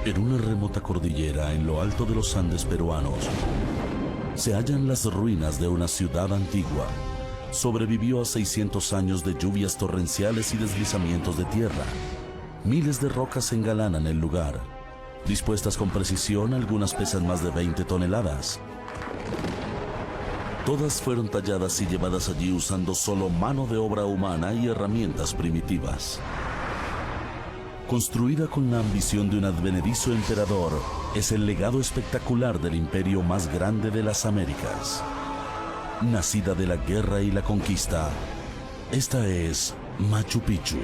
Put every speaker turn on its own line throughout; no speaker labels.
En una remota cordillera en lo alto de los Andes peruanos, se hallan las ruinas de una ciudad antigua. Sobrevivió a 600 años de lluvias torrenciales y deslizamientos de tierra. Miles de rocas engalanan el lugar. Dispuestas con precisión, algunas pesan más de 20 toneladas. Todas fueron talladas y llevadas allí usando solo mano de obra humana y herramientas primitivas. Construida con la ambición de un advenedizo emperador, es el legado espectacular del imperio más grande de las Américas. Nacida de la guerra y la conquista, esta es Machu Picchu.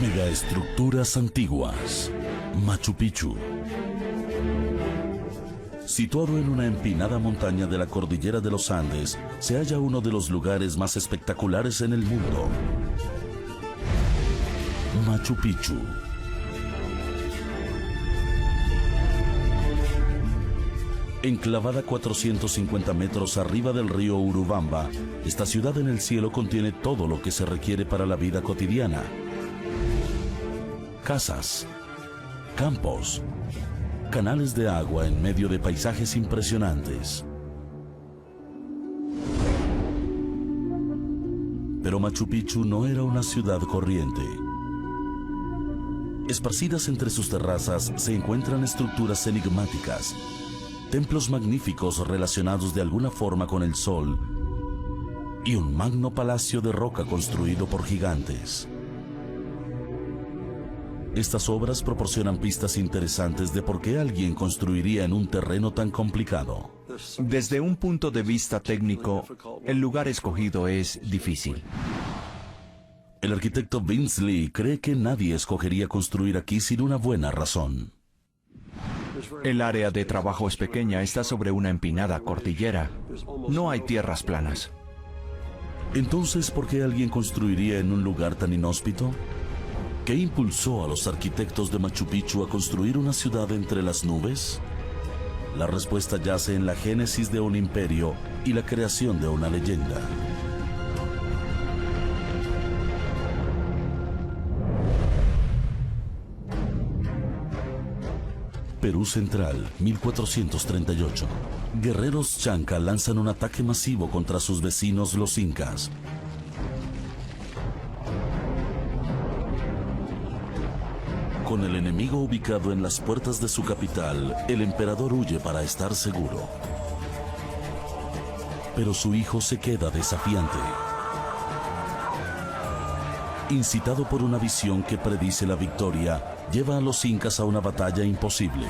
Megaestructuras antiguas. Machu Picchu. Situado en una empinada montaña de la cordillera de los Andes, se halla uno de los lugares más espectaculares en el mundo. Machu Picchu. Enclavada 450 metros arriba del río Urubamba, esta ciudad en el cielo contiene todo lo que se requiere para la vida cotidiana. Casas, campos, canales de agua en medio de paisajes impresionantes. Pero Machu Picchu no era una ciudad corriente. Esparcidas entre sus terrazas se encuentran estructuras enigmáticas, templos magníficos relacionados de alguna forma con el sol y un magno palacio de roca construido por gigantes. Estas obras proporcionan pistas interesantes de por qué alguien construiría en un terreno tan complicado.
Desde un punto de vista técnico, el lugar escogido es difícil.
El arquitecto Vince Lee cree que nadie escogería construir aquí sin una buena razón.
El área de trabajo es pequeña, está sobre una empinada cordillera. No hay tierras planas.
Entonces, ¿por qué alguien construiría en un lugar tan inhóspito? ¿Qué impulsó a los arquitectos de Machu Picchu a construir una ciudad entre las nubes? La respuesta yace en la génesis de un imperio y la creación de una leyenda. Perú Central, 1438. Guerreros chanca lanzan un ataque masivo contra sus vecinos los incas. Con el enemigo ubicado en las puertas de su capital, el emperador huye para estar seguro. Pero su hijo se queda desafiante. Incitado por una visión que predice la victoria, lleva a los incas a una batalla imposible.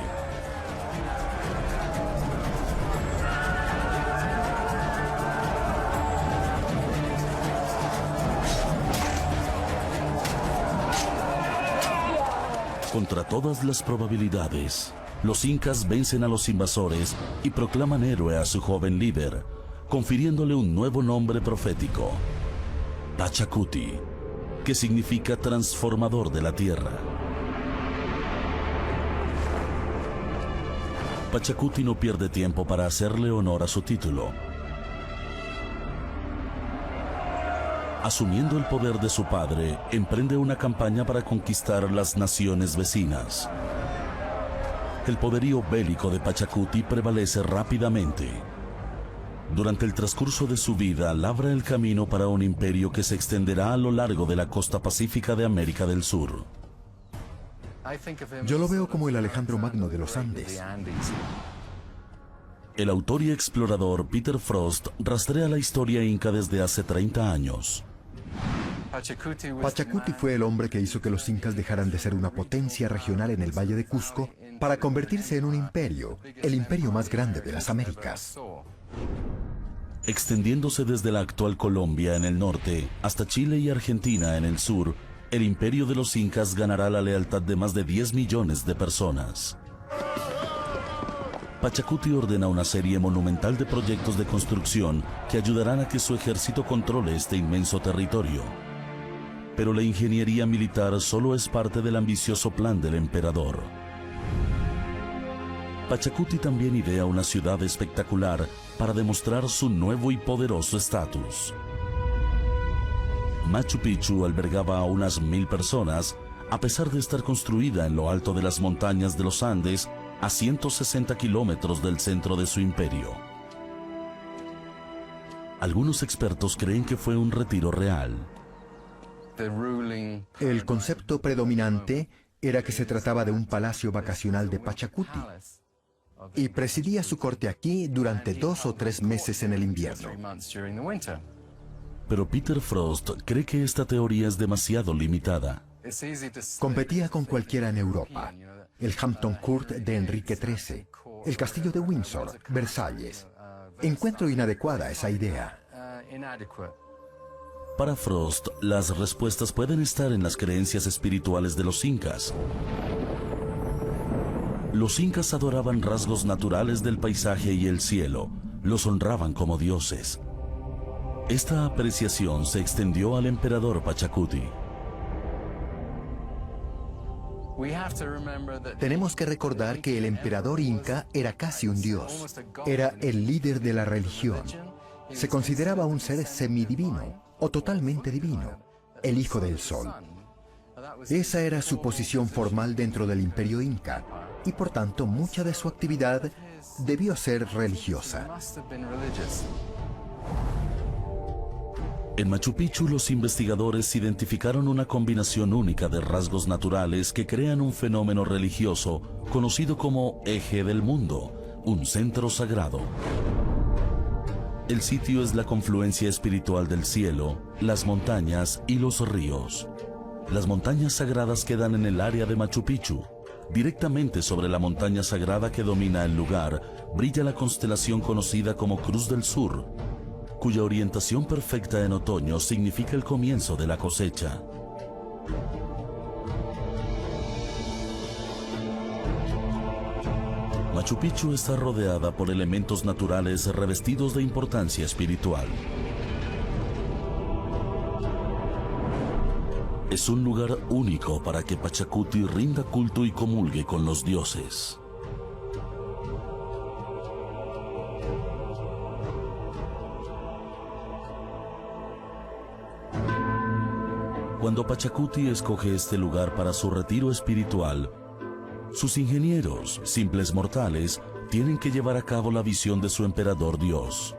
Contra todas las probabilidades, los incas vencen a los invasores y proclaman héroe a su joven líder, confiriéndole un nuevo nombre profético, Pachacuti, que significa transformador de la tierra. Pachacuti no pierde tiempo para hacerle honor a su título. Asumiendo el poder de su padre, emprende una campaña para conquistar las naciones vecinas. El poderío bélico de Pachacuti prevalece rápidamente. Durante el transcurso de su vida, labra el camino para un imperio que se extenderá a lo largo de la costa pacífica de América del Sur.
Yo lo veo como el Alejandro Magno de los Andes.
El autor y explorador Peter Frost rastrea la historia inca desde hace 30 años.
Pachacuti fue el hombre que hizo que los incas dejaran de ser una potencia regional en el Valle de Cusco para convertirse en un imperio, el imperio más grande de las Américas.
Extendiéndose desde la actual Colombia en el norte hasta Chile y Argentina en el sur, el imperio de los incas ganará la lealtad de más de 10 millones de personas. Pachacuti ordena una serie monumental de proyectos de construcción que ayudarán a que su ejército controle este inmenso territorio. Pero la ingeniería militar solo es parte del ambicioso plan del emperador. Pachacuti también idea una ciudad espectacular para demostrar su nuevo y poderoso estatus. Machu Picchu albergaba a unas 1000 personas, a pesar de estar construida en lo alto de las montañas de los Andes, a 160 kilómetros del centro de su imperio. Algunos expertos creen que fue un retiro real.
El concepto predominante era que se trataba de un palacio vacacional de Pachacuti, y presidía su corte aquí durante 2 o 3 meses en el invierno.
Pero Peter Frost cree que esta teoría es demasiado limitada.
Competía con cualquiera en Europa: el Hampton Court de Enrique XIII, el castillo de Windsor, Versalles. Encuentro inadecuada esa idea.
Para Frost, las respuestas pueden estar en las creencias espirituales de los incas. Los incas adoraban rasgos naturales del paisaje y el cielo, los honraban como dioses. Esta apreciación se extendió al emperador Pachacuti.
Tenemos que recordar que el emperador inca era casi un dios. Era el líder de la religión. Se consideraba un ser semidivino o totalmente divino, el hijo del sol. Esa era su posición formal dentro del imperio inca, y por tanto mucha de su actividad debió ser religiosa.
En Machu Picchu, los investigadores identificaron una combinación única de rasgos naturales que crean un fenómeno religioso conocido como Eje del Mundo, un centro sagrado. El sitio es la confluencia espiritual del cielo, las montañas y los ríos. Las montañas sagradas quedan en el área de Machu Picchu. Directamente sobre la montaña sagrada que domina el lugar, brilla la constelación conocida como Cruz del Sur, cuya orientación perfecta en otoño significa el comienzo de la cosecha. Machu Picchu está rodeada por elementos naturales revestidos de importancia espiritual. Es un lugar único para que Pachacuti rinda culto y comulgue con los dioses. Cuando Pachacuti escoge este lugar para su retiro espiritual, sus ingenieros, simples mortales, tienen que llevar a cabo la visión de su emperador Dios.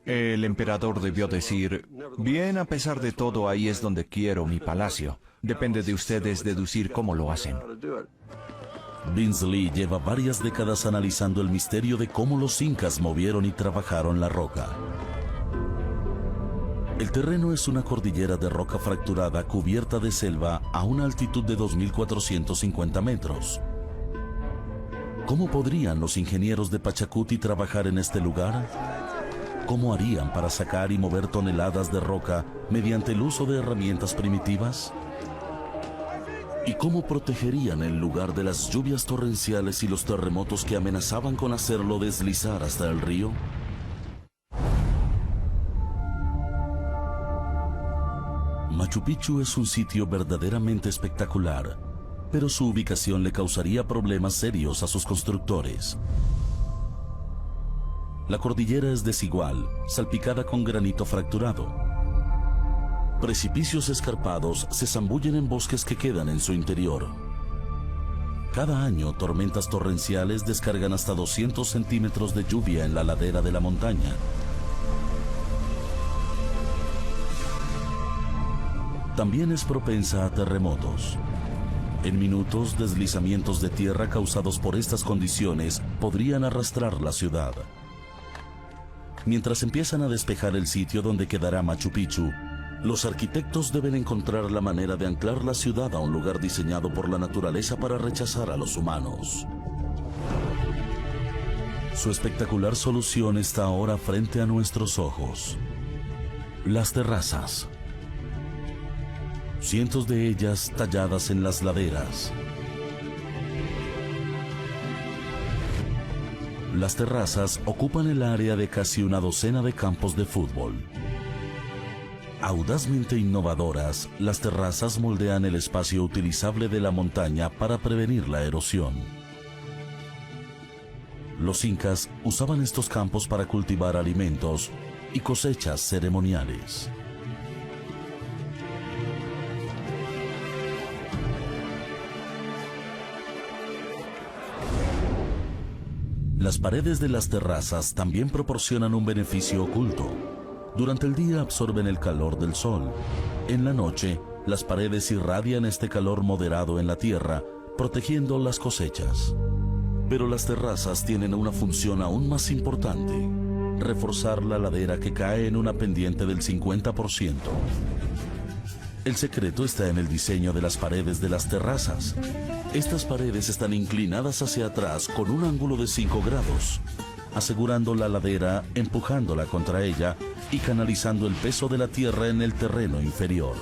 El emperador debió decir: bien, a pesar de todo, ahí es donde quiero mi palacio. Depende de ustedes deducir cómo lo hacen.
Vince Lee lleva varias décadas analizando el misterio de cómo los incas movieron y trabajaron la roca. El terreno es una cordillera de roca fracturada cubierta de selva a una altitud de 2.450 metros. ¿Cómo podrían los ingenieros de Pachacuti trabajar en este lugar? ¿Cómo harían para sacar y mover toneladas de roca mediante el uso de herramientas primitivas? ¿Y cómo protegerían el lugar de las lluvias torrenciales y los terremotos que amenazaban con hacerlo deslizar hasta el río? Machu Picchu es un sitio verdaderamente espectacular, pero su ubicación le causaría problemas serios a sus constructores. La cordillera es desigual, salpicada con granito fracturado. Precipicios escarpados se zambullen en bosques que quedan en su interior. Cada año, tormentas torrenciales descargan hasta 200 centímetros de lluvia en la ladera de la montaña. También es propensa a terremotos. En minutos, deslizamientos de tierra causados por estas condiciones podrían arrastrar la ciudad. Mientras empiezan a despejar el sitio donde quedará Machu Picchu, los arquitectos deben encontrar la manera de anclar la ciudad a un lugar diseñado por la naturaleza para rechazar a los humanos. Su espectacular solución está ahora frente a nuestros ojos. Las terrazas. Cientos de ellas talladas en las laderas. Las terrazas ocupan el área de casi una docena de campos de fútbol. Audazmente innovadoras, las terrazas moldean el espacio utilizable de la montaña para prevenir la erosión. Los incas usaban estos campos para cultivar alimentos y cosechas ceremoniales. Las paredes de las terrazas también proporcionan un beneficio oculto. Durante el día absorben el calor del sol. En la noche, las paredes irradian este calor moderado en la tierra, protegiendo las cosechas. Pero las terrazas tienen una función aún más importante: reforzar la ladera que cae en una pendiente del 50%. El secreto está en el diseño de las paredes de las terrazas. Estas paredes están inclinadas hacia atrás con un ángulo de 5 grados, asegurando la ladera, empujándola contra ella y canalizando el peso de la tierra en el terreno inferior.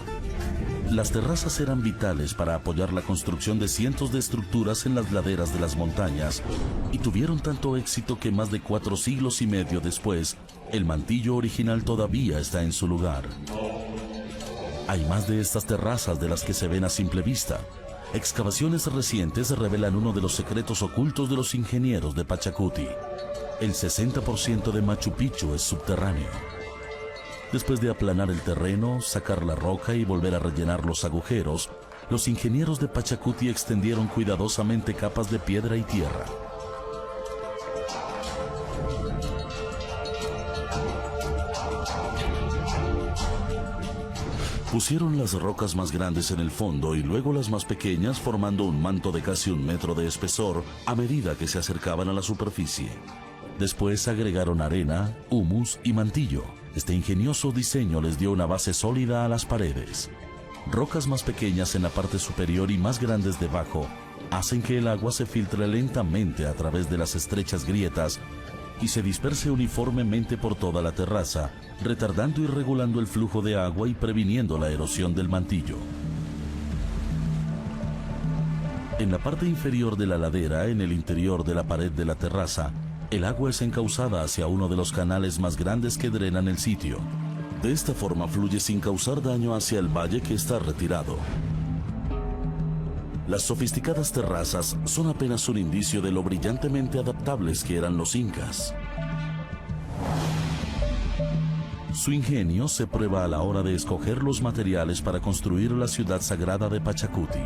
Las terrazas eran vitales para apoyar la construcción de cientos de estructuras en las laderas de las montañas, y tuvieron tanto éxito que más de 4 siglos y medio después, el mantillo original todavía está en su lugar. Hay más de estas terrazas de las que se ven a simple vista. Excavaciones recientes revelan uno de los secretos ocultos de los ingenieros de Pachacuti. El 60% de Machu Picchu es subterráneo. Después de aplanar el terreno, sacar la roca y volver a rellenar los agujeros, los ingenieros de Pachacuti extendieron cuidadosamente capas de piedra y tierra. Pusieron las rocas más grandes en el fondo y luego las más pequeñas, formando un manto de casi 1 metro de espesor a medida que se acercaban a la superficie. Después agregaron arena, humus y mantillo. Este ingenioso diseño les dio una base sólida a las paredes. Rocas más pequeñas en la parte superior y más grandes debajo hacen que el agua se filtre lentamente a través de las estrechas grietas y se disperse uniformemente por toda la terraza, retardando y regulando el flujo de agua y previniendo la erosión del mantillo. En la parte inferior de la ladera, en el interior de la pared de la terraza, el agua es encauzada hacia uno de los canales más grandes que drenan el sitio. De esta forma fluye sin causar daño hacia el valle que está retirado. Las sofisticadas terrazas son apenas un indicio de lo brillantemente adaptables que eran los incas. Su ingenio se prueba a la hora de escoger los materiales para construir la ciudad sagrada de Pachacuti.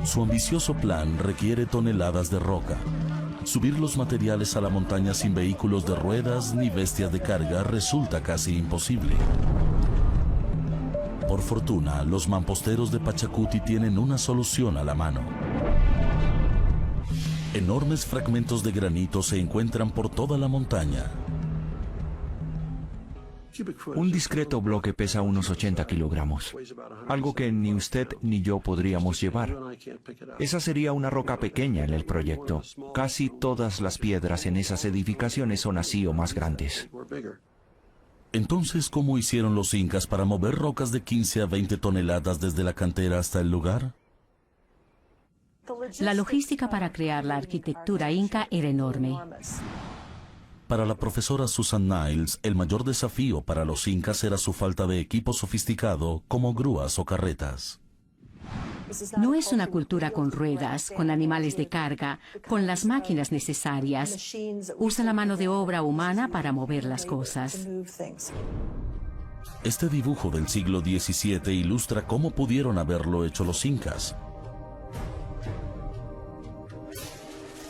Su ambicioso plan requiere toneladas de roca. Subir los materiales a la montaña sin vehículos de ruedas ni bestias de carga resulta casi imposible. Por fortuna, los mamposteros de Pachacuti tienen una solución a la mano. Enormes fragmentos de granito se encuentran por toda la montaña.
Un discreto bloque pesa unos 80 kilogramos, algo que ni usted ni yo podríamos llevar. Esa sería una roca pequeña en el proyecto. Casi todas las piedras en esas edificaciones son así o más grandes.
Entonces, ¿cómo hicieron los incas para mover rocas de 15 a 20 toneladas desde la cantera hasta el lugar?
La logística para crear la arquitectura inca era enorme.
Para la profesora Susan Niles, el mayor desafío para los incas era su falta de equipo sofisticado como grúas o carretas.
No es una cultura con ruedas, con animales de carga, con las máquinas necesarias. Usa la mano de obra humana para mover las cosas.
Este dibujo del siglo XVII ilustra cómo pudieron haberlo hecho los incas.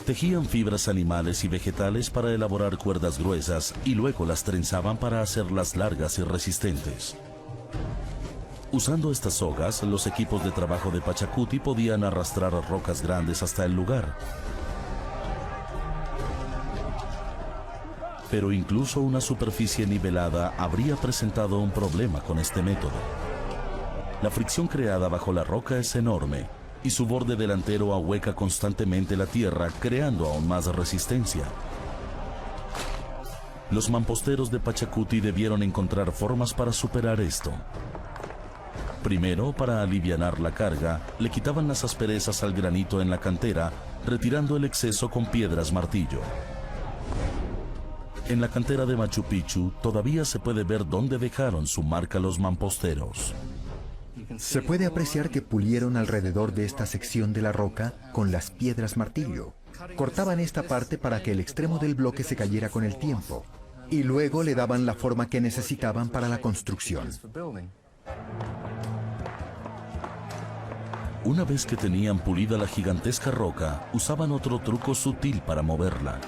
Tejían fibras animales y vegetales para elaborar cuerdas gruesas y luego las trenzaban para hacerlas largas y resistentes. Usando estas sogas, los equipos de trabajo de Pachacuti podían arrastrar rocas grandes hasta el lugar. Pero incluso una superficie nivelada habría presentado un problema con este método. La fricción creada bajo la roca es enorme y su borde delantero ahueca constantemente la tierra, creando aún más resistencia. Los mamposteros de Pachacuti debieron encontrar formas para superar esto. Primero, para alivianar la carga, le quitaban las asperezas al granito en la cantera, retirando el exceso con piedras martillo. En la cantera de Machu Picchu todavía se puede ver dónde dejaron su marca los mamposteros.
Se puede apreciar que pulieron alrededor de esta sección de la roca con las piedras martillo. Cortaban esta parte para que el extremo del bloque se cayera con el tiempo, y luego le daban la forma que necesitaban para la construcción.
Una vez que tenían pulida la gigantesca roca, usaban otro truco sutil para moverla.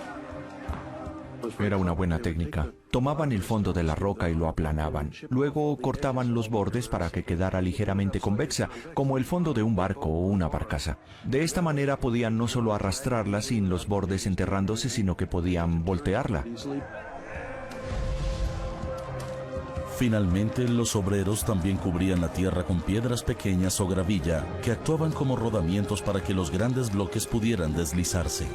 Era una buena técnica. Tomaban el fondo de la roca y lo aplanaban. Luego cortaban los bordes para que quedara ligeramente convexa, como el fondo de un barco o una barcaza. De esta manera podían no solo arrastrarla sin los bordes enterrándose, sino que podían voltearla.
Finalmente, los obreros también cubrían la tierra con piedras pequeñas o gravilla que actuaban como rodamientos para que los grandes bloques pudieran deslizarse.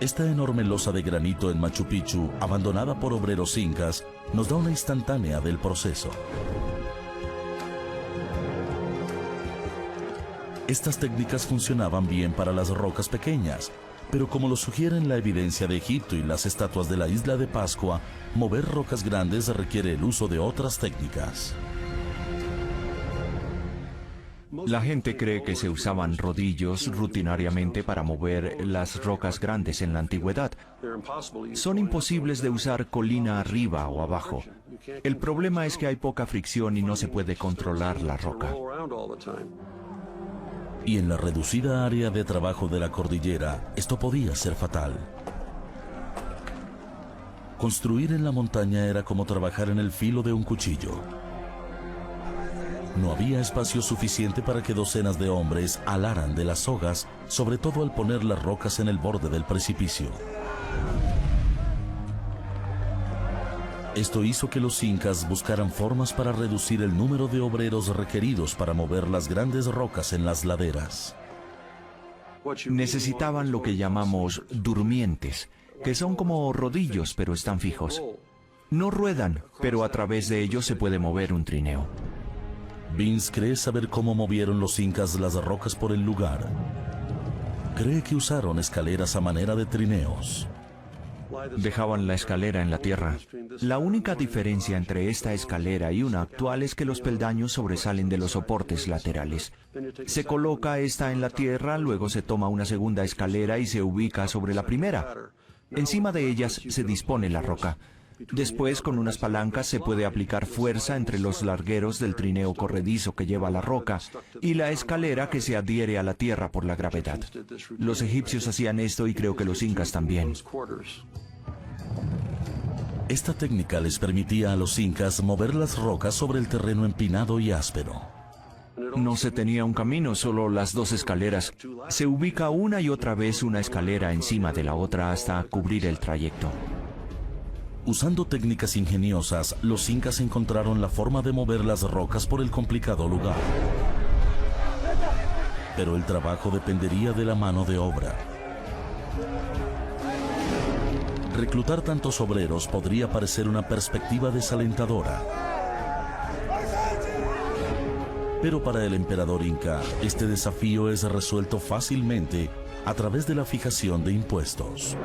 Esta enorme losa de granito en Machu Picchu, abandonada por obreros incas, nos da una instantánea del proceso. Estas técnicas funcionaban bien para las rocas pequeñas, pero como lo sugieren la evidencia de Egipto y las estatuas de la isla de Pascua, mover rocas grandes requiere el uso de otras técnicas.
La gente cree que se usaban rodillos rutinariamente para mover las rocas grandes en la antigüedad. Son imposibles de usar colina arriba o abajo. El problema es que hay poca fricción y no se puede controlar la roca.
Y en la reducida área de trabajo de la cordillera, esto podía ser fatal. Construir en la montaña era como trabajar en el filo de un cuchillo. No había espacio suficiente para que docenas de hombres alaran de las sogas, sobre todo al poner las rocas en el borde del precipicio. Esto hizo que los incas buscaran formas para reducir el número de obreros requeridos para mover las grandes rocas en las laderas.
Necesitaban lo que llamamos durmientes, que son como rodillos pero están fijos. No ruedan, pero a través de ellos se puede mover un trineo.
Vince cree saber cómo movieron los incas las rocas por el lugar. Cree que usaron escaleras a manera de trineos.
Dejaban la escalera en la tierra. La única diferencia entre esta escalera y una actual es que los peldaños sobresalen de los soportes laterales. Se coloca esta en la tierra, luego se toma una segunda escalera y se ubica sobre la primera. Encima de ellas se dispone la roca. Después, con unas palancas se puede aplicar fuerza entre los largueros del trineo corredizo que lleva la roca y la escalera que se adhiere a la tierra por la gravedad. Los egipcios hacían esto y creo que los incas también.
Esta técnica les permitía a los incas mover las rocas sobre el terreno empinado y áspero.
No se tenía un camino, solo las dos escaleras. Se ubica una y otra vez una escalera encima de la otra hasta cubrir el trayecto.
Usando técnicas ingeniosas, los incas encontraron la forma de mover las rocas por el complicado lugar. Pero el trabajo dependería de la mano de obra. Reclutar tantos obreros podría parecer una perspectiva desalentadora. Pero para el emperador inca, este desafío es resuelto fácilmente a través de la fijación de impuestos.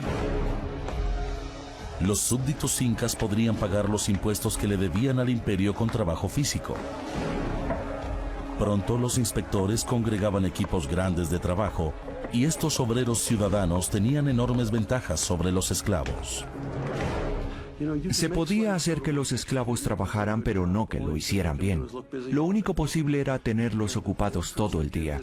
Los súbditos incas podrían pagar los impuestos que le debían al imperio con trabajo físico. Pronto los inspectores congregaban equipos grandes de trabajo y estos obreros ciudadanos tenían enormes ventajas sobre los esclavos.
Se podía hacer que los esclavos trabajaran, pero no que lo hicieran bien. Lo único posible era tenerlos ocupados todo el día.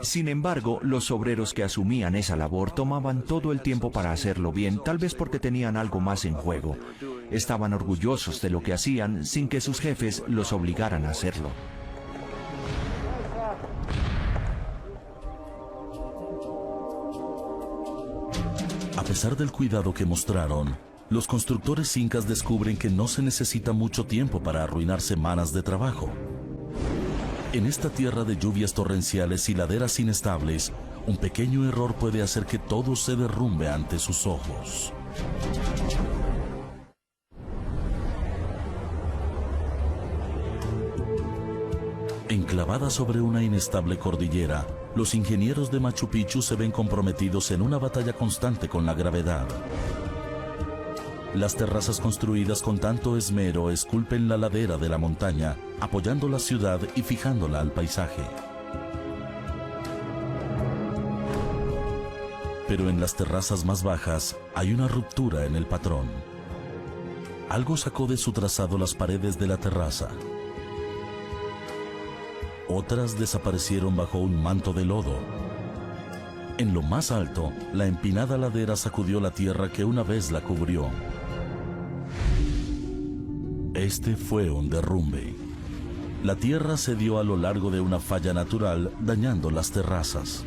Sin embargo, los obreros que asumían esa labor tomaban todo el tiempo para hacerlo bien, tal vez porque tenían algo más en juego. Estaban orgullosos de lo que hacían sin que sus jefes los obligaran a hacerlo.
A pesar del cuidado que mostraron, los constructores incas descubren que no se necesita mucho tiempo para arruinar semanas de trabajo. En esta tierra de lluvias torrenciales y laderas inestables, un pequeño error puede hacer que todo se derrumbe ante sus ojos. Enclavada sobre una inestable cordillera, los ingenieros de Machu Picchu se ven comprometidos en una batalla constante con la gravedad. Las terrazas construidas con tanto esmero esculpen la ladera de la montaña, apoyando la ciudad y fijándola al paisaje. Pero en las terrazas más bajas hay una ruptura en el patrón. Algo sacó de su trazado las paredes de la terraza. Otras desaparecieron bajo un manto de lodo. En lo más alto, la empinada ladera sacudió la tierra que una vez la cubrió. Este fue un derrumbe. La tierra cedió a lo largo de una falla natural, dañando las terrazas.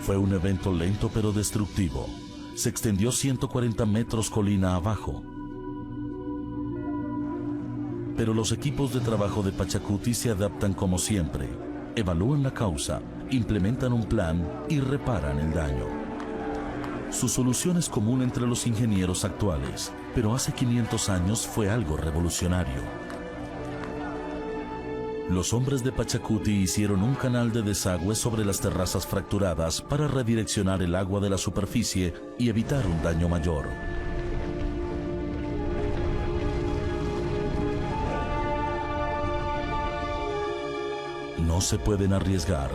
Fue un evento lento pero destructivo. Se extendió 140 metros colina abajo. Pero los equipos de trabajo de Pachacuti se adaptan como siempre. Evalúan la causa, implementan un plan y reparan el daño. Su solución es común entre los ingenieros actuales, pero hace 500 años fue algo revolucionario. Los hombres de Pachacuti hicieron un canal de desagüe sobre las terrazas fracturadas para redireccionar el agua de la superficie y evitar un daño mayor. No se pueden arriesgar.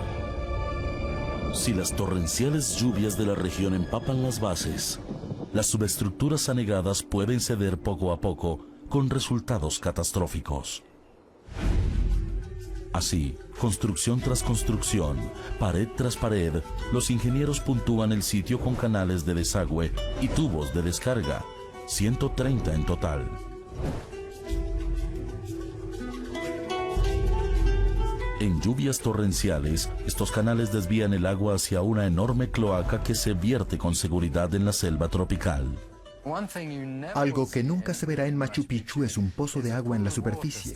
Si las torrenciales lluvias de la región empapan las bases, las subestructuras anegadas pueden ceder poco a poco, con resultados catastróficos. Así, construcción tras construcción, pared tras pared, los ingenieros puntúan el sitio con canales de desagüe y tubos de descarga, 130 en total. En lluvias torrenciales, estos canales desvían el agua hacia una enorme cloaca que se vierte con seguridad en la selva tropical.
Algo que nunca se verá en Machu Picchu es un pozo de agua en la superficie.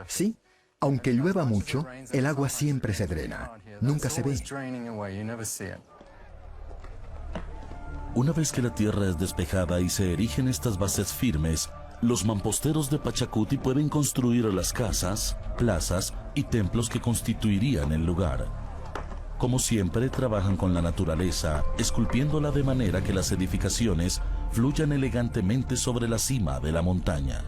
Sí, aunque llueva mucho, el agua siempre se drena. Nunca se ve.
Una vez que la tierra es despejada y se erigen estas bases firmes, los mamposteros de Pachacuti pueden construir las casas, plazas y templos que constituirían el lugar. Como siempre, trabajan con la naturaleza, esculpiéndola de manera que las edificaciones fluyan elegantemente sobre la cima de la montaña.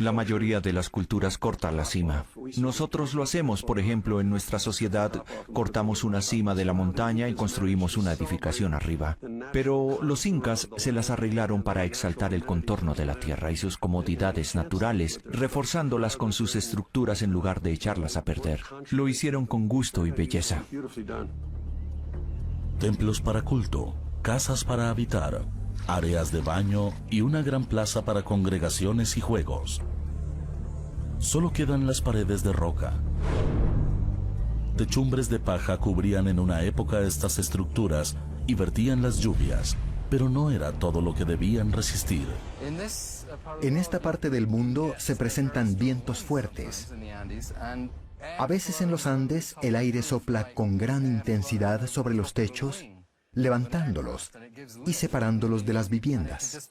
La mayoría de las culturas corta la cima. Nosotros lo hacemos, por ejemplo, en nuestra sociedad, cortamos una cima de la montaña y construimos una edificación arriba. Pero los incas se las arreglaron para exaltar el contorno de la tierra y sus comodidades naturales, reforzándolas con sus estructuras en lugar de echarlas a perder. Lo hicieron con gusto y belleza.
Templos para culto, casas para habitar, áreas de baño y una gran plaza para congregaciones y juegos. Solo quedan las paredes de roca. Techumbres de paja cubrían en una época estas estructuras y vertían las lluvias, pero no era todo lo que debían resistir.
En esta parte del mundo se presentan vientos fuertes. A veces en los Andes el aire sopla con gran intensidad sobre los techos, levantándolos y separándolos de las viviendas.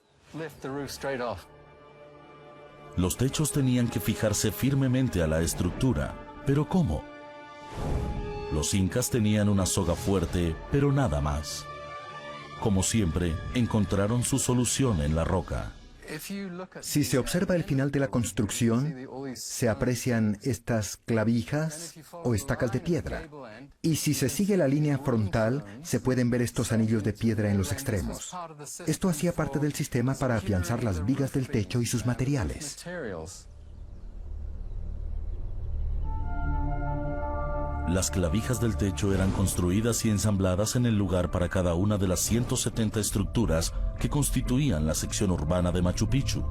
Los techos tenían que fijarse firmemente a la estructura, pero ¿cómo? Los incas tenían una soga fuerte, pero nada más. Como siempre, encontraron su solución en la roca.
Si se observa el final de la construcción, se aprecian estas clavijas o estacas de piedra. Y si se sigue la línea frontal, se pueden ver estos anillos de piedra en los extremos. Esto hacía parte del sistema para afianzar las vigas del techo y sus materiales.
Las clavijas del techo eran construidas y ensambladas en el lugar para cada una de las 170 estructuras que constituían la sección urbana de Machu Picchu.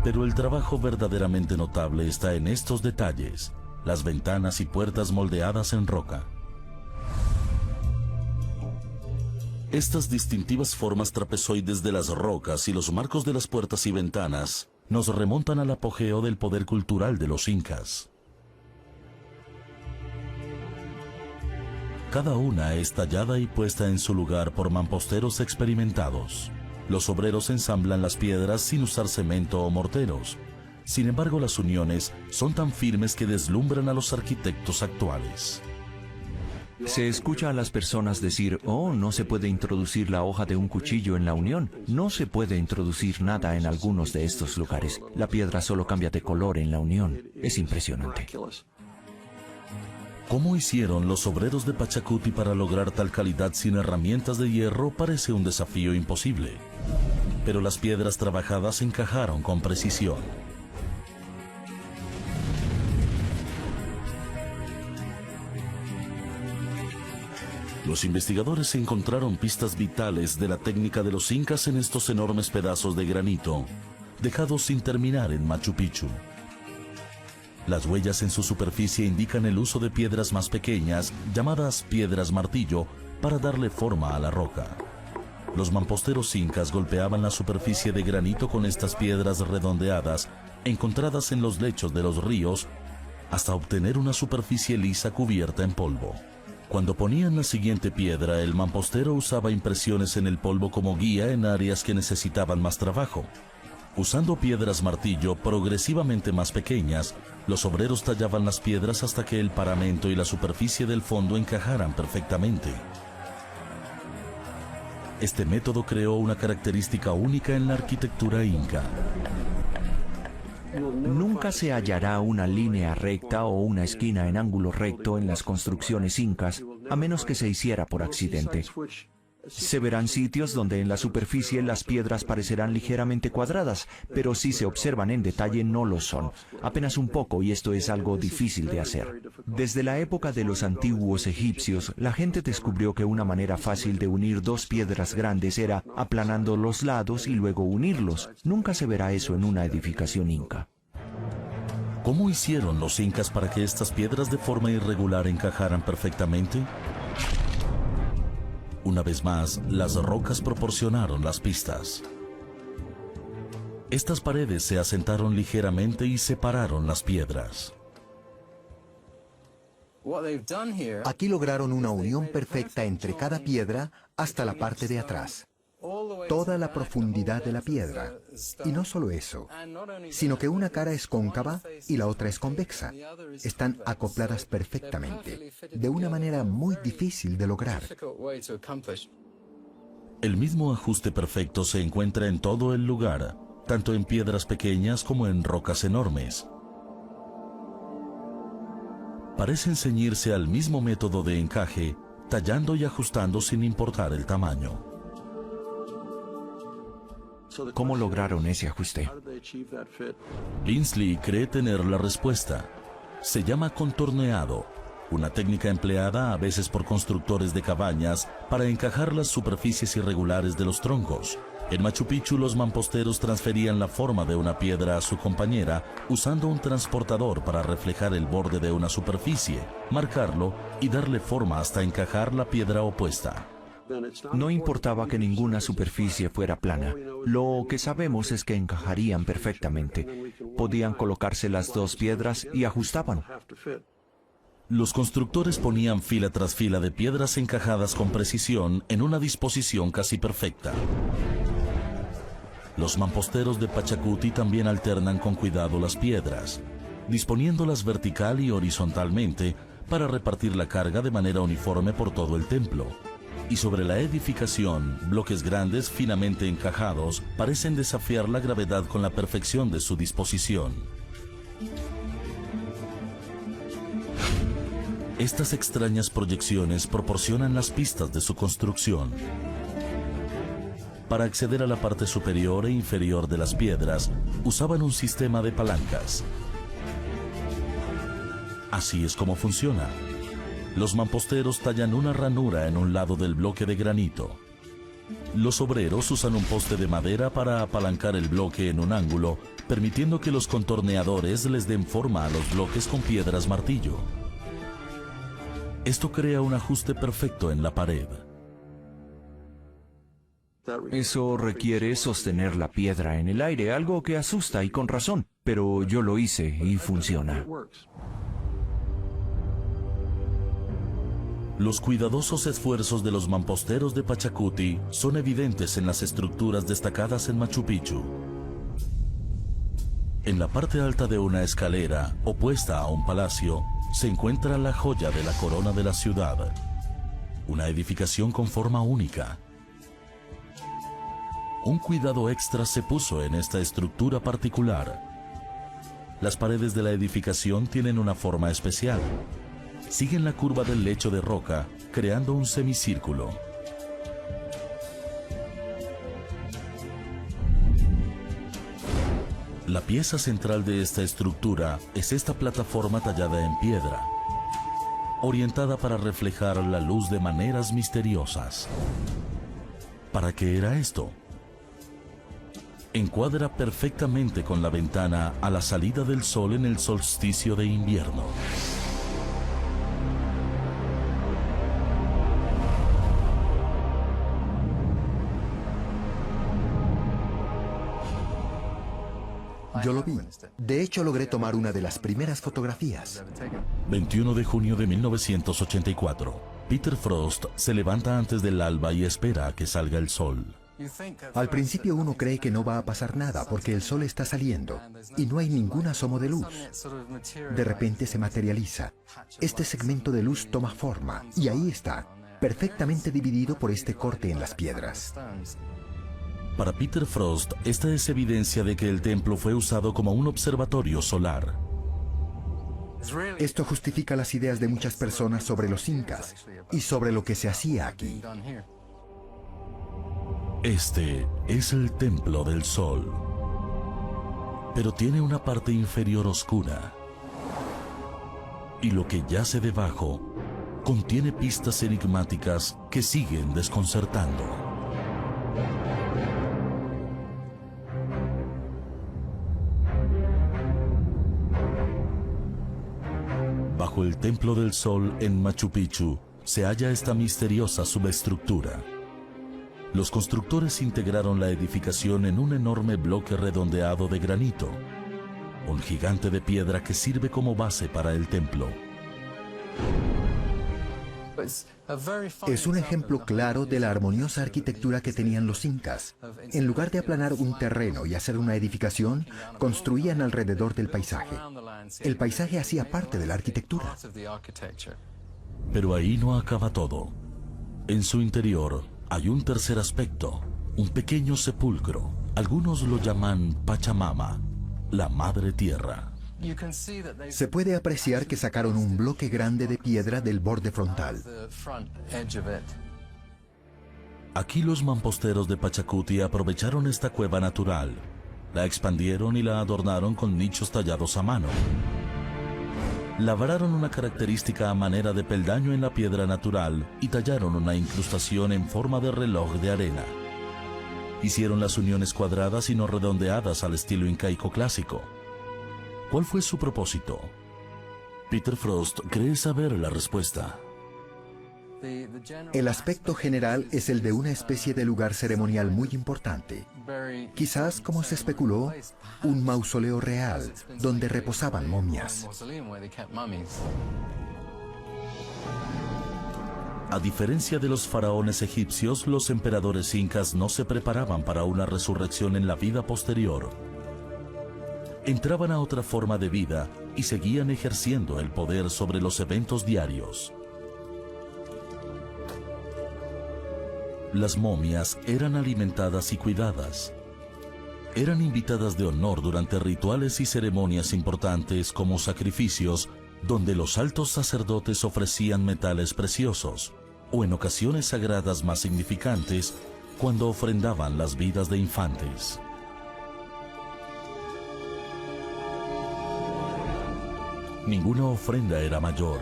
Pero el trabajo verdaderamente notable está en estos detalles, las ventanas y puertas moldeadas en roca. Estas distintivas formas trapezoides de las rocas y los marcos de las puertas y ventanas nos remontan al apogeo del poder cultural de los incas. Cada una es tallada y puesta en su lugar por mamposteros experimentados. Los obreros ensamblan las piedras sin usar cemento o morteros. Sin embargo, las uniones son tan firmes que deslumbran a los arquitectos actuales.
Se escucha a las personas decir, oh, no se puede introducir la hoja de un cuchillo en la unión. No se puede introducir nada en algunos de estos lugares. La piedra solo cambia de color en la unión. Es impresionante.
¿Cómo hicieron los obreros de Pachacuti para lograr tal calidad sin herramientas de hierro? Parece un desafío imposible. Pero las piedras trabajadas encajaron con precisión. Los investigadores encontraron pistas vitales de la técnica de los incas en estos enormes pedazos de granito, dejados sin terminar en Machu Picchu. Las huellas en su superficie indican el uso de piedras más pequeñas, llamadas piedras martillo, para darle forma a la roca. Los mamposteros incas golpeaban la superficie de granito con estas piedras redondeadas, encontradas en los lechos de los ríos, hasta obtener una superficie lisa cubierta en polvo. Cuando ponían la siguiente piedra, el mampostero usaba impresiones en el polvo como guía en áreas que necesitaban más trabajo. Usando piedras martillo progresivamente más pequeñas, los obreros tallaban las piedras hasta que el paramento y la superficie del fondo encajaran perfectamente. Este método creó una característica única en la arquitectura inca.
Nunca se hallará una línea recta o una esquina en ángulo recto en las construcciones incas, a menos que se hiciera por accidente. Se verán sitios donde en la superficie las piedras parecerán ligeramente cuadradas, pero si se observan en detalle no lo son, apenas un poco, y esto es algo difícil de hacer. Desde la época de los antiguos egipcios, la gente descubrió que una manera fácil de unir dos piedras grandes era aplanando los lados y luego unirlos. Nunca se verá eso en una edificación inca.
¿Cómo hicieron los incas para que estas piedras de forma irregular encajaran perfectamente? Una vez más, las rocas proporcionaron las pistas. Estas paredes se asentaron ligeramente y separaron las piedras.
Aquí lograron una unión perfecta entre cada piedra hasta la parte de atrás. Toda la profundidad de la piedra. Y no solo eso, sino que una cara es cóncava y la otra es convexa. Están acopladas perfectamente, de una manera muy difícil de lograr.
El mismo ajuste perfecto se encuentra en todo el lugar, tanto en piedras pequeñas como en rocas enormes. Parecen ceñirse al mismo método de encaje, tallando y ajustando sin importar el tamaño.
¿Cómo lograron ese ajuste?
Linsley cree tener la respuesta. Se llama contorneado, una técnica empleada a veces por constructores de cabañas para encajar las superficies irregulares de los troncos. En Machu Picchu, los mamposteros transferían la forma de una piedra a su compañera usando un transportador para reflejar el borde de una superficie, marcarlo y darle forma hasta encajar la piedra opuesta.
No importaba que ninguna superficie fuera plana. Lo que sabemos es que encajarían perfectamente. Podían colocarse las dos piedras y ajustaban.
Los constructores ponían fila tras fila de piedras encajadas con precisión en una disposición casi perfecta. Los mamposteros de Pachacuti también alternan con cuidado las piedras, disponiéndolas vertical y horizontalmente para repartir la carga de manera uniforme por todo el templo. Y sobre la edificación, bloques grandes finamente encajados parecen desafiar la gravedad con la perfección de su disposición. Estas extrañas proyecciones proporcionan las pistas de su construcción. Para acceder a la parte superior e inferior de las piedras, usaban un sistema de palancas. Así es como funciona. Los mamposteros tallan una ranura en un lado del bloque de granito. Los obreros usan un poste de madera para apalancar el bloque en un ángulo, permitiendo que los contorneadores les den forma a los bloques con piedras martillo. Esto crea un ajuste perfecto en la pared.
Eso requiere sostener la piedra en el aire, algo que asusta y con razón, pero yo lo hice y funciona.
Los cuidadosos esfuerzos de los mamposteros de Pachacuti son evidentes en las estructuras destacadas en Machu Picchu. En la parte alta de una escalera, opuesta a un palacio, se encuentra la joya de la corona de la ciudad. Una edificación con forma única. Un cuidado extra se puso en esta estructura particular. Las paredes de la edificación tienen una forma especial. Siguen la curva del lecho de roca, creando un semicírculo. La pieza central de esta estructura es esta plataforma tallada en piedra, orientada para reflejar la luz de maneras misteriosas. ¿Para qué era esto? Encuadra perfectamente con la ventana a la salida del sol en el solsticio de invierno.
Yo lo vi. De hecho, logré tomar una de las primeras fotografías.
21 de junio de 1984. Peter Frost se levanta antes del alba y espera a que salga el sol.
Al principio uno cree que no va a pasar nada porque el sol está saliendo y no hay ningún asomo de luz. De repente se materializa. Este segmento de luz toma forma y ahí está, perfectamente dividido por este corte en las piedras.
Para Peter Frost, esta es evidencia de que el templo fue usado como un observatorio solar.
Esto justifica las ideas de muchas personas sobre los incas y sobre lo que se hacía aquí.
Este es el templo del sol, pero tiene una parte inferior oscura. Y lo que yace debajo contiene pistas enigmáticas que siguen desconcertando. Bajo el Templo del Sol en Machu Picchu se halla esta misteriosa subestructura. Los constructores integraron la edificación en un enorme bloque redondeado de granito, un gigante de piedra que sirve como base para el templo.
Es un ejemplo claro de la armoniosa arquitectura que tenían los incas. En lugar de aplanar un terreno y hacer una edificación, construían alrededor del paisaje. El paisaje hacía parte de la arquitectura.
Pero ahí no acaba todo. En su interior hay un tercer aspecto, un pequeño sepulcro. Algunos lo llaman Pachamama, la Madre Tierra.
Se puede apreciar que sacaron un bloque grande de piedra del borde frontal.
Aquí los mamposteros de Pachacuti aprovecharon esta cueva natural, la expandieron y la adornaron con nichos tallados a mano. Labraron una característica a manera de peldaño en la piedra natural y tallaron una incrustación en forma de reloj de arena. Hicieron las uniones cuadradas y no redondeadas al estilo incaico clásico. ¿Cuál fue su propósito? Peter Frost cree saber la respuesta.
El aspecto general es el de una especie de lugar ceremonial muy importante. Quizás, como se especuló, un mausoleo real donde reposaban momias.
A diferencia de los faraones egipcios, los emperadores incas no se preparaban para una resurrección en la vida posterior. Entraban a otra forma de vida y seguían ejerciendo el poder sobre los eventos diarios. Las momias eran alimentadas y cuidadas. Eran invitadas de honor durante rituales y ceremonias importantes como sacrificios, donde los altos sacerdotes ofrecían metales preciosos, o en ocasiones sagradas más significantes, cuando ofrendaban las vidas de infantes. Ninguna ofrenda era mayor.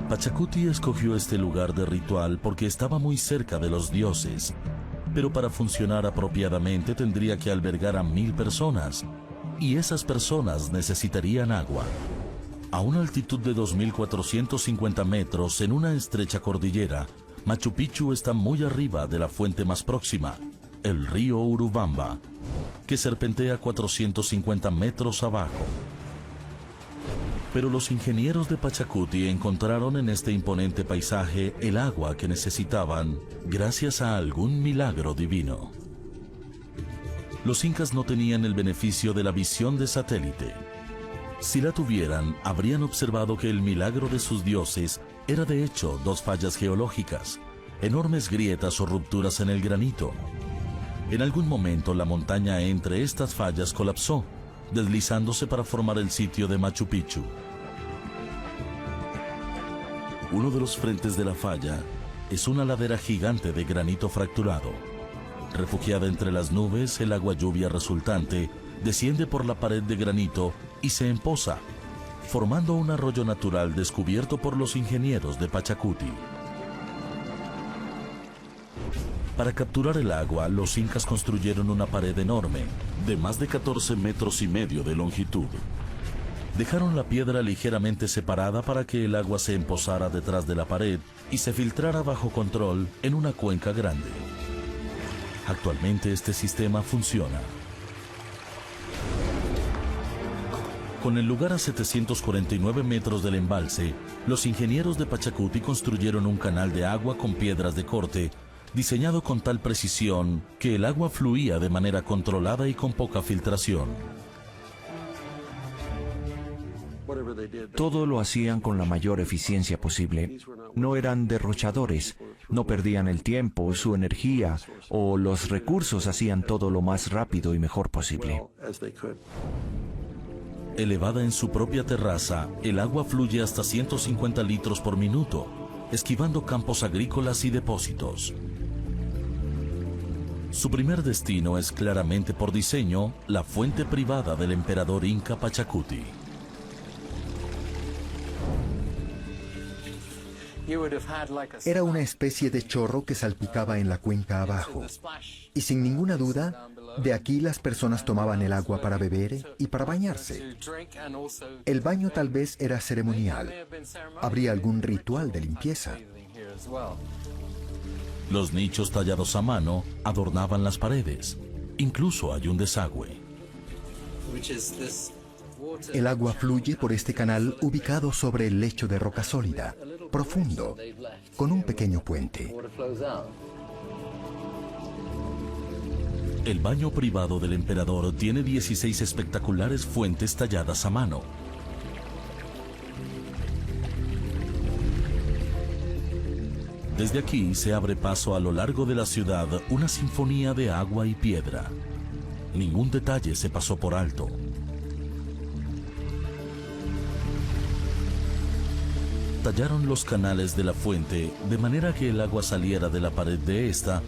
Pachacuti escogió este lugar de ritual porque estaba muy cerca de los dioses, pero para funcionar apropiadamente tendría que albergar a 1000 personas, y esas personas necesitarían agua. A una altitud de 2450 metros en una estrecha cordillera, Machu Picchu está muy arriba de la fuente más próxima, el río Urubamba, que serpentea 450 metros abajo. Pero los ingenieros de Pachacuti encontraron en este imponente paisaje el agua que necesitaban gracias a algún milagro divino. Los incas no tenían el beneficio de la visión de satélite. Si la tuvieran, habrían observado que el milagro de sus dioses era de hecho dos fallas geológicas, enormes grietas o rupturas en el granito. En algún momento la montaña entre estas fallas colapsó, deslizándose para formar el sitio de Machu Picchu. Uno de los frentes de la falla es una ladera gigante de granito fracturado. Refugiada entre las nubes, el agua lluvia resultante desciende por la pared de granito y se empoza, formando un arroyo natural descubierto por los ingenieros de Pachacuti. Para capturar el agua, los incas construyeron una pared enorme, de más de 14 metros y medio de longitud. Dejaron la piedra ligeramente separada para que el agua se empozara detrás de la pared y se filtrara bajo control en una cuenca grande. Actualmente este sistema funciona. Con el lugar a 749 metros del embalse, los ingenieros de Pachacuti construyeron un canal de agua con piedras de corte, diseñado con tal precisión que el agua fluía de manera controlada y con poca filtración.
Todo lo hacían con la mayor eficiencia posible. No eran derrochadores, no perdían el tiempo, su energía o los recursos, hacían todo lo más rápido y mejor posible.
Elevada en su propia terraza, el agua fluye hasta 150 litros por minuto, esquivando campos agrícolas y depósitos. Su primer destino es claramente por diseño la fuente privada del emperador inca Pachacuti.
Era una especie de chorro que salpicaba en la cuenca abajo. Y sin ninguna duda, de aquí las personas tomaban el agua para beber y para bañarse. El baño tal vez era ceremonial. Habría algún ritual de limpieza.
Los nichos tallados a mano adornaban las paredes. Incluso hay un desagüe.
El agua fluye por este canal ubicado sobre el lecho de roca sólida, profundo, con un pequeño puente.
El baño privado del emperador tiene 16 espectaculares fuentes talladas a mano. Desde aquí se abre paso a lo largo de la ciudad una sinfonía de agua y piedra. Ningún detalle se pasó por alto. Tallaron los canales de la fuente de manera que el agua saliera de la pared de esta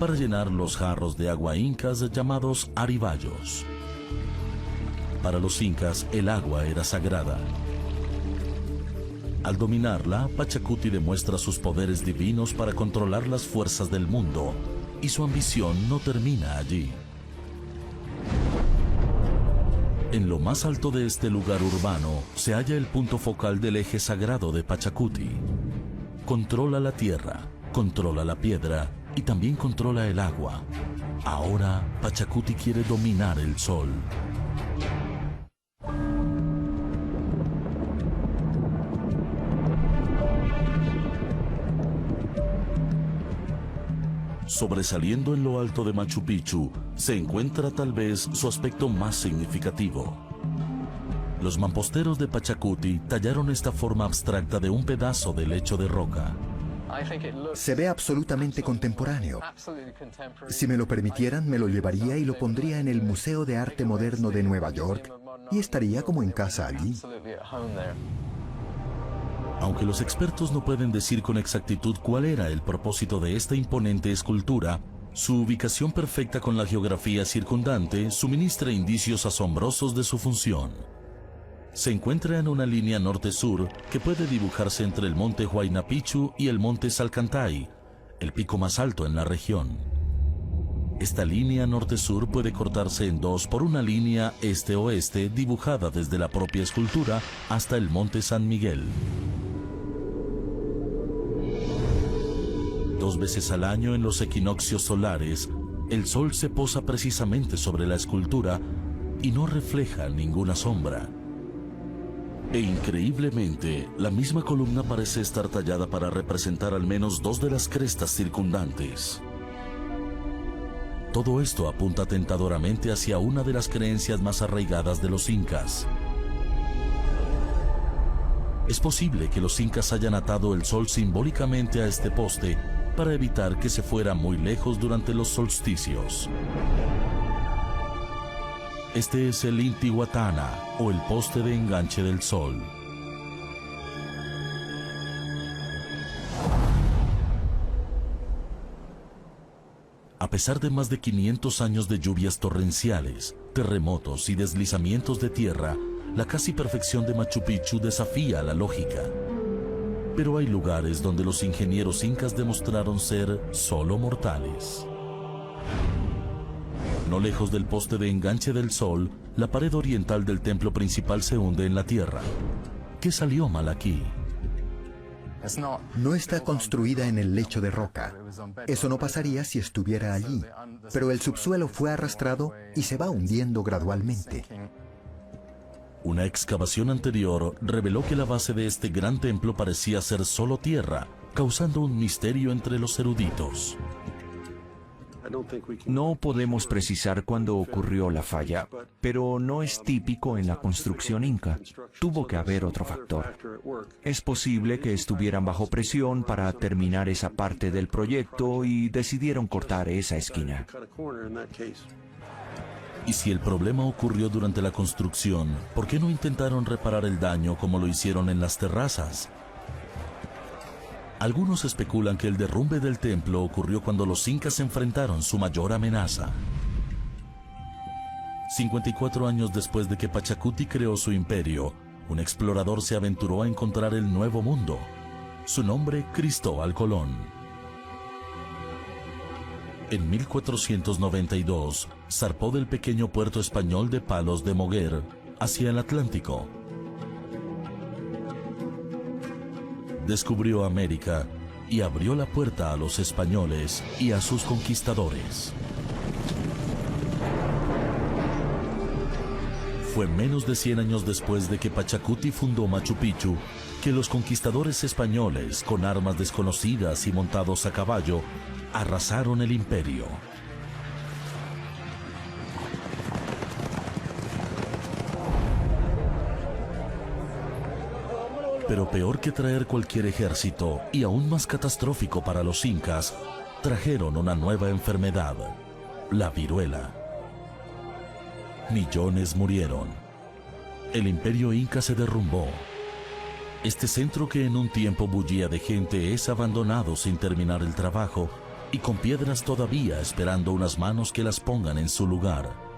para llenar los jarros de agua incas llamados aribayos. Para los incas el agua era sagrada. Al dominarla, Pachacuti demuestra sus poderes divinos para controlar las fuerzas del mundo, y su ambición no termina allí. En lo más alto de este lugar urbano se halla el punto focal del eje sagrado de Pachacuti. Controla la tierra, controla la piedra y también controla el agua. Ahora Pachacuti quiere dominar el sol. Sobresaliendo en lo alto de Machu Picchu, se encuentra tal vez su aspecto más significativo. Los mamposteros de Pachacuti tallaron esta forma abstracta de un pedazo de lecho de roca.
Se ve absolutamente contemporáneo. Si me lo permitieran, me lo llevaría y lo pondría en el Museo de Arte Moderno de Nueva York y estaría como en casa allí.
Aunque los expertos no pueden decir con exactitud cuál era el propósito de esta imponente escultura, su ubicación perfecta con la geografía circundante suministra indicios asombrosos de su función. Se encuentra en una línea norte-sur que puede dibujarse entre el monte Huayna Picchu y el monte Salcantay, el pico más alto en la región. Esta línea norte-sur puede cortarse en dos por una línea este-oeste dibujada desde la propia escultura hasta el monte San Miguel. 2 veces al año en los equinoccios solares, el sol se posa precisamente sobre la escultura y no refleja ninguna sombra. E increíblemente, la misma columna parece estar tallada para representar al menos 2 de las crestas circundantes. Todo esto apunta tentadoramente hacia una de las creencias más arraigadas de los incas. Es posible que los incas hayan atado el sol simbólicamente a este poste para evitar que se fuera muy lejos durante los solsticios. Este es el Intihuatana, o el poste de enganche del sol. A pesar de más de 500 años de lluvias torrenciales, terremotos y deslizamientos de tierra, la casi perfección de Machu Picchu desafía la lógica. Pero hay lugares donde los ingenieros incas demostraron ser solo mortales. No lejos del poste de enganche del sol, la pared oriental del templo principal se hunde en la tierra. ¿Qué salió mal aquí?
No está construida en el lecho de roca. Eso no pasaría si estuviera allí, pero el subsuelo fue arrastrado y se va hundiendo gradualmente.
Una excavación anterior reveló que la base de este gran templo parecía ser solo tierra, causando un misterio entre los eruditos.
No podemos precisar cuándo ocurrió la falla, pero no es típico en la construcción inca. Tuvo que haber otro factor. Es posible que estuvieran bajo presión para terminar esa parte del proyecto y decidieron cortar esa esquina.
Y si el problema ocurrió durante la construcción, ¿por qué no intentaron reparar el daño como lo hicieron en las terrazas? Algunos especulan que el derrumbe del templo ocurrió cuando los incas enfrentaron su mayor amenaza. 54 años después de que Pachacuti creó su imperio, un explorador se aventuró a encontrar el Nuevo Mundo. Su nombre, Cristóbal Colón. En 1492, zarpó del pequeño puerto español de Palos de Moguer hacia el Atlántico. Descubrió América y abrió la puerta a los españoles y a sus conquistadores. Fue menos de 100 años después de que Pachacuti fundó Machu Picchu que los conquistadores españoles, con armas desconocidas y montados a caballo, arrasaron el imperio. Pero peor que traer cualquier ejército, y aún más catastrófico para los incas, trajeron una nueva enfermedad, la viruela. Millones murieron. El imperio inca se derrumbó. Este centro que en un tiempo bullía de gente es abandonado sin terminar el trabajo y con piedras todavía esperando unas manos que las pongan en su lugar.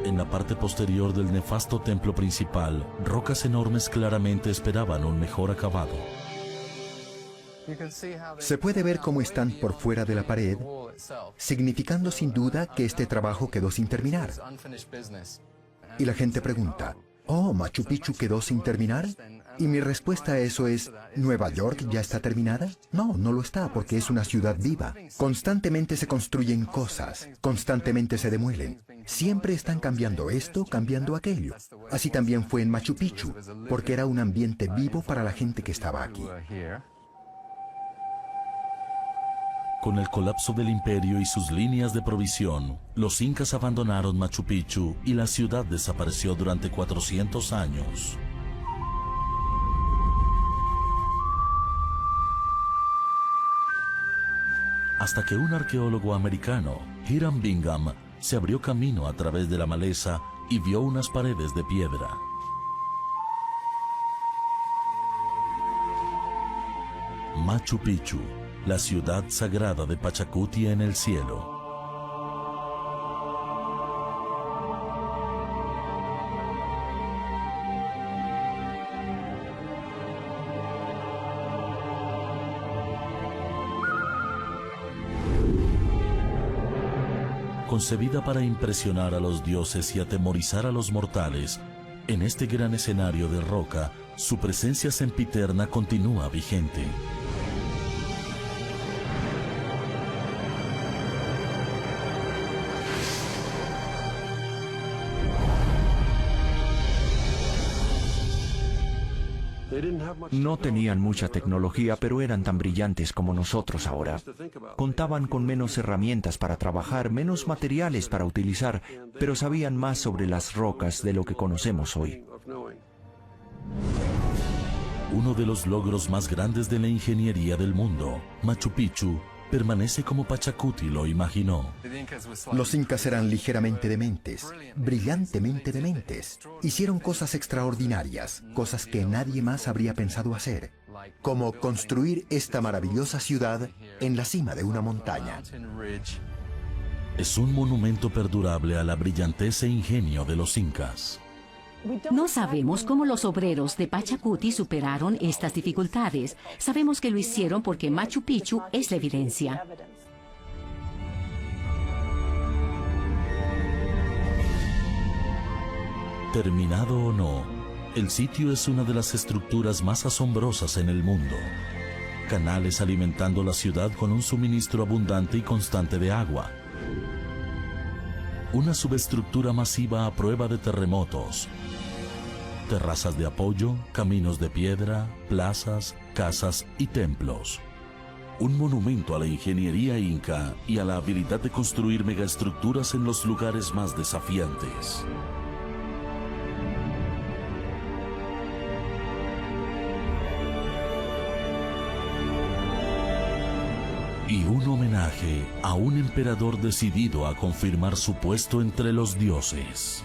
En la parte posterior del nefasto templo principal, rocas enormes claramente esperaban un mejor acabado.
Se puede ver cómo están por fuera de la pared, significando sin duda que este trabajo quedó sin terminar. Y la gente pregunta, ¿oh, Machu Picchu quedó sin terminar? Y mi respuesta a eso es, ¿Nueva York ya está terminada? No, no lo está, porque es una ciudad viva. Constantemente se construyen cosas, constantemente se demuelen. Siempre están cambiando esto, cambiando aquello. Así también fue en Machu Picchu, porque era un ambiente vivo para la gente que estaba aquí.
Con el colapso del imperio y sus líneas de provisión, los incas abandonaron Machu Picchu y la ciudad desapareció durante 400 años. Hasta que un arqueólogo americano, Hiram Bingham, se abrió camino a través de la maleza y vio unas paredes de piedra. Machu Picchu, la ciudad sagrada de Pachacuti en el cielo. Concebida para impresionar a los dioses y atemorizar a los mortales, en este gran escenario de roca, su presencia sempiterna continúa vigente.
No tenían mucha tecnología, pero eran tan brillantes como nosotros ahora. Contaban con menos herramientas para trabajar, menos materiales para utilizar, pero sabían más sobre las rocas de lo que conocemos hoy.
Uno de los logros más grandes de la ingeniería del mundo, Machu Picchu, permanece como Pachacuti lo imaginó.
Los incas eran ligeramente dementes, brillantemente dementes. Hicieron cosas extraordinarias, cosas que nadie más habría pensado hacer, como construir esta maravillosa ciudad en la cima de una montaña.
Es un monumento perdurable a la brillantez e ingenio de los incas.
No sabemos cómo los obreros de Pachacuti superaron estas dificultades. Sabemos que lo hicieron porque Machu Picchu es la evidencia.
Terminado o no, el sitio es una de las estructuras más asombrosas en el mundo. Canales alimentando la ciudad con un suministro abundante y constante de agua. Una subestructura masiva a prueba de terremotos. Terrazas de apoyo, caminos de piedra, plazas, casas y templos. Un monumento a la ingeniería inca y a la habilidad de construir megaestructuras en los lugares más desafiantes. Y un homenaje a un emperador decidido a confirmar su puesto entre los dioses.